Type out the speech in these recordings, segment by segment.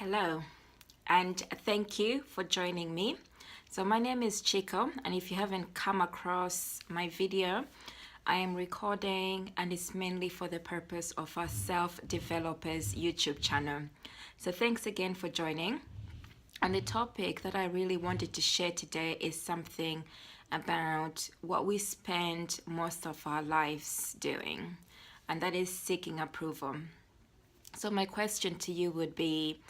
Hello, and thank you for joining me. So my name is Chiko, and if you haven't come across my video, I am recording and it's mainly for the purpose of our self-developers YouTube channel. So thanks again for joining. And the topic that I really wanted to share today is something about what we spend most of our lives doing, and that is seeking approval. So my question to you would be,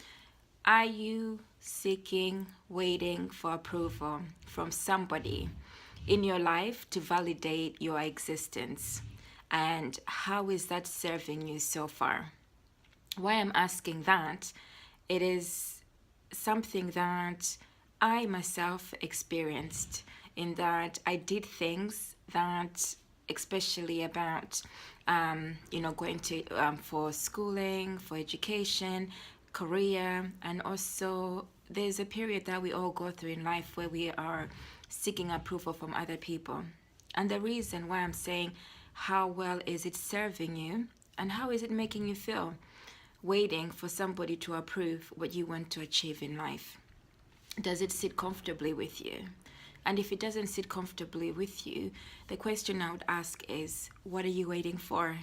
are you seeking, waiting for approval from somebody in your life to validate your existence? And how is that serving you so far? Why I'm asking that, it is something that I myself experienced, in that I did things that, especially about going to for schooling, for education, career, and also there's a period that we all go through in life where we are seeking approval from other people. And the reason why I'm saying, how well is it serving you and how is it making you feel, waiting for somebody to approve what you want to achieve in life? Does it sit comfortably with you? And if it doesn't sit comfortably with you, the question I would ask is, what are you waiting for?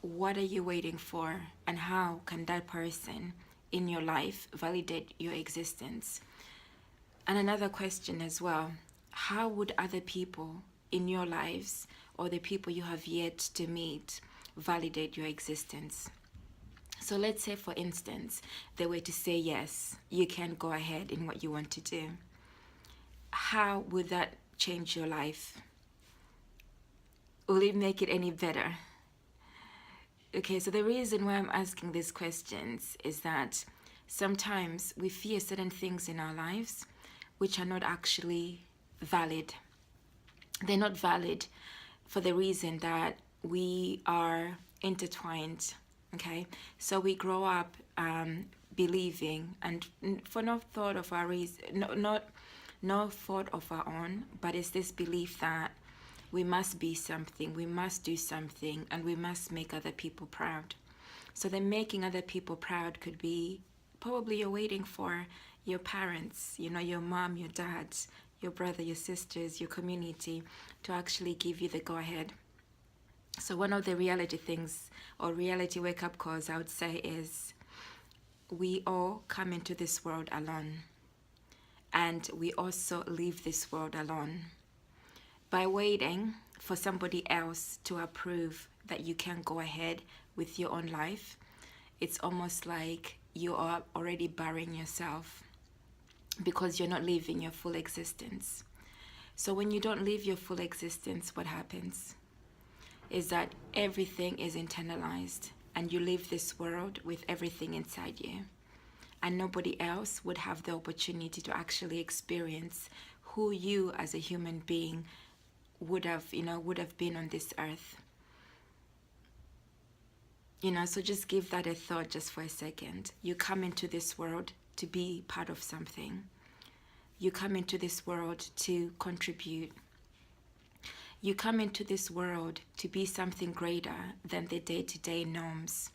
What are you waiting for? And how can that person in your life validate your existence? And another question as well, how would other people in your lives or the people you have yet to meet validate your existence? So let's say, for instance, they were to say, yes, you can go ahead in what you want to do. How would that change your life? Will it make it any better? Okay, so the reason why I'm asking these questions is that sometimes we fear certain things in our lives which are not actually valid. They're not valid for the reason that we are intertwined. Okay, so we grow up believing, and for no thought of our reason, no thought of our own, but it's this belief that we must be something, we must do something, and we must make other people proud. So then making other people proud could be, probably you're waiting for your parents, your mom, your dad, your brother, your sisters, your community to actually give you the go-ahead. So one of the reality things, or reality wake-up calls, I would say, is we all come into this world alone, and we also leave this world alone. By waiting for somebody else to approve that you can go ahead with your own life, it's almost like you are already burying yourself, because you're not living your full existence. So when you don't live your full existence, what happens is that everything is internalized, and you leave this world with everything inside you, and nobody else would have the opportunity to actually experience who you as a human being would have been on this earth. So just give that a thought just for a second. You come into this world to be part of something. You come into this world to contribute. You come into this world to be something greater than the day-to-day norms.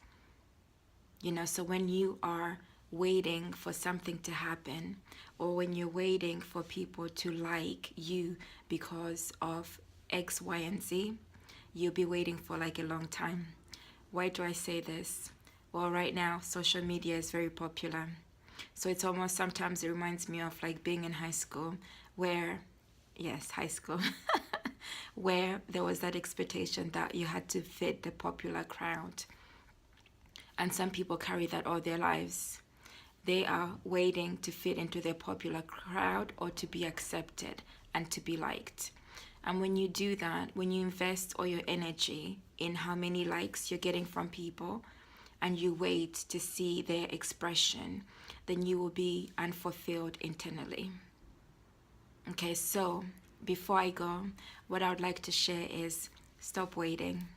So when you are waiting for something to happen, or when you're waiting for people to like you because of X, Y, and Z, you'll be waiting for like a long time. Why do I say this? Well, right now, social media is very popular. So it's almost, sometimes it reminds me of like being in high school, where, yes, high school, where there was that expectation that you had to fit the popular crowd. And some people carry that all their lives. They are waiting to fit into their popular crowd, or to be accepted and to be liked. And when you do that, when you invest all your energy in how many likes you're getting from people, and you wait to see their expression, then you will be unfulfilled internally. Okay, so before I go, what I would like to share is, stop waiting.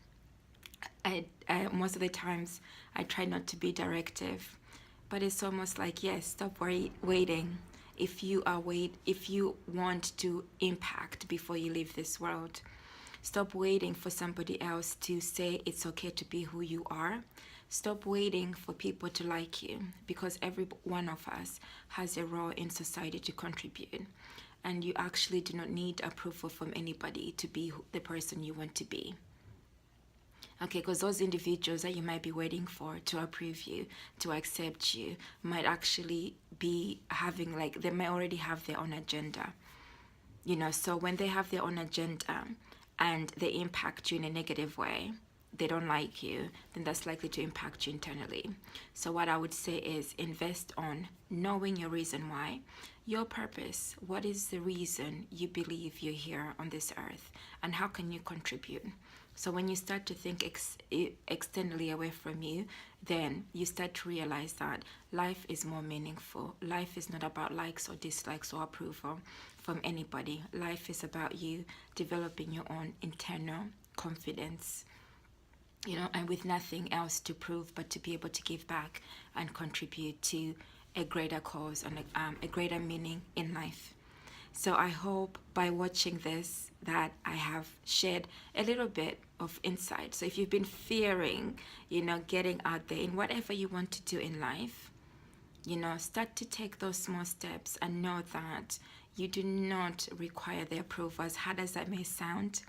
I most of the times I try not to be directive, but it's almost like, yes, stop waiting. If you want to impact before you leave this world, stop waiting for somebody else to say it's okay to be who you are, Stop waiting for people to like you, because every one of us has a role in society to contribute. And you actually do not need approval from anybody to be the person you want to be. Okay, because those individuals that you might be waiting for to approve you, to accept you, might actually be having, like, they might already have their own agenda. So when they have their own agenda and they impact you in a negative way, they don't like you, then that's likely to impact you internally. So what I would say is invest on knowing your reason why, your purpose. What is the reason you believe you're here on this earth, and how can you contribute? So when you start to think externally away from you, then you start to realize that life is more meaningful. Life is not about likes or dislikes or approval from anybody. Life is about you developing your own internal confidence, and with nothing else to prove but to be able to give back and contribute to a greater cause and a greater meaning in life. So I hope by watching this that I have shared a little bit of insight. So if you've been fearing, getting out there in whatever you want to do in life, start to take those small steps and know that you do not require the approval. As hard as that may sound,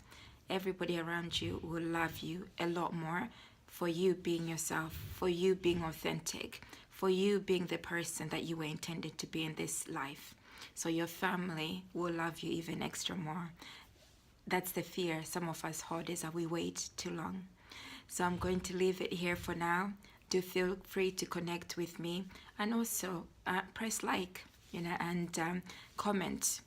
everybody around you will love you a lot more for you being yourself, for you being authentic, for you being the person that you were intended to be in this life. So your family will love you even extra more. That's the fear some of us hold, is that we wait too long. So I'm going to leave it here for now. Do feel free to connect with me, and also press like, and comment